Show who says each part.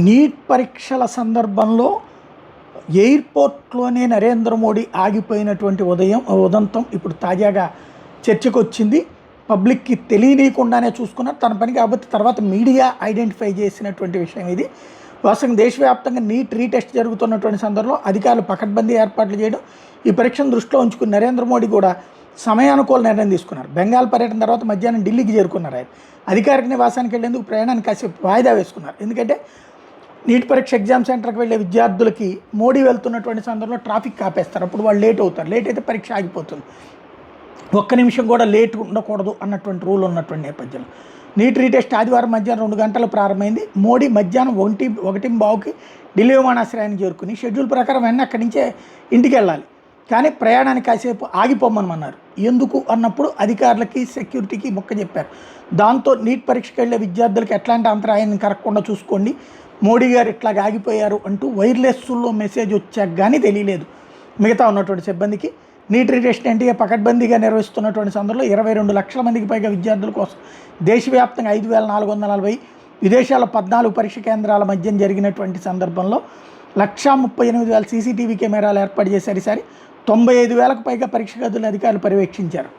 Speaker 1: Neat పరీక్షల సందర్భంలో ఎయిర్పోర్ట్లోనే నరేంద్ర మోడీ ఆగిపోయినటువంటి ఉదంతం ఇప్పుడు తాజాగా చర్చకు వచ్చింది. పబ్లిక్కి తెలియనీయకుండానే చూసుకున్నారు. తన పని కాబట్టి తర్వాత మీడియా ఐడెంటిఫై చేసినటువంటి విషయం ఇది. వాస్తవంగా దేశవ్యాప్తంగా నీట్ రీటెస్ట్ జరుగుతున్నటువంటి సందర్భంలో అధికారులు పకడ్బందీ ఏర్పాట్లు చేయడం, ఈ పరీక్షను దృష్టిలో ఉంచుకుని నరేంద్ర మోడీ కూడా సమయానుకూల నిర్ణయం తీసుకున్నారు. బెంగాల్ పర్యటన తర్వాత మధ్యాహ్నం ఢిల్లీకి చేరుకున్నారు. ఆయన అధికారిక నివాసానికి వెళ్లేందుకు ప్రయాణాన్ని కాసేపు వాయిదా వేసుకున్నారు. ఎందుకంటే నీట్ పరీక్ష ఎగ్జామ్ సెంటర్కి వెళ్ళే విద్యార్థులకి మోడీ వెళ్తున్నటువంటి సందర్భంలో ట్రాఫిక్ కాపేస్తారు. అప్పుడు వాళ్ళు లేట్ అవుతారు. లేట్ అయితే పరీక్ష ఆగిపోతుంది. ఒక్క నిమిషం కూడా లేట్ ఉండకూడదు అన్నటువంటి రూల్ ఉన్నటువంటి నేపథ్యంలో నీట్ రీటెస్ట్ ఆదివారం మధ్యాహ్నం 2 గంటలు ప్రారంభమైంది. మోడీ మధ్యాహ్నం 1:15కి ఢిల్లీ విమానాశ్రయానికి చేరుకుని షెడ్యూల్ ప్రకారం వెన్న అక్కడి నుంచే ఇంటికి వెళ్ళాలి. కానీ ప్రయాణానికి కాసేపు ఆగిపోమన్నారు. ఎందుకు అన్నప్పుడు అధికారులకి సెక్యూరిటీకి మొక్క చెప్పారు. దాంతో నీట్ పరీక్షకి వెళ్ళే విద్యార్థులకి ఎట్లాంటి అంతరాయాన్ని కరగకుండా చూసుకోండి, మోడీ గారు ఇట్లాగ ఆగిపోయారు అంటూ వైర్లెస్లో మెసేజ్ వచ్చాక కానీ తెలియలేదు మిగతా ఉన్నటువంటి సిబ్బందికి. నీట్ రీటెస్ట్ ఎన్టీఏ పకడ్బందీగా నిర్వహిస్తున్నటువంటి సందర్భంలో 22 లక్షల మందికి పైగా విద్యార్థుల కోసం దేశవ్యాప్తంగా 5,440, విదేశాల 14 పరీక్ష కేంద్రాల మధ్య జరిగినటువంటి సందర్భంలో 138,000 సీసీటీవీ కెమెరాలు ఏర్పాటు చేశారు. ఈసారి 95,000కు పైగా పరీక్ష గదులను అధికారులు పర్యవేక్షించారు.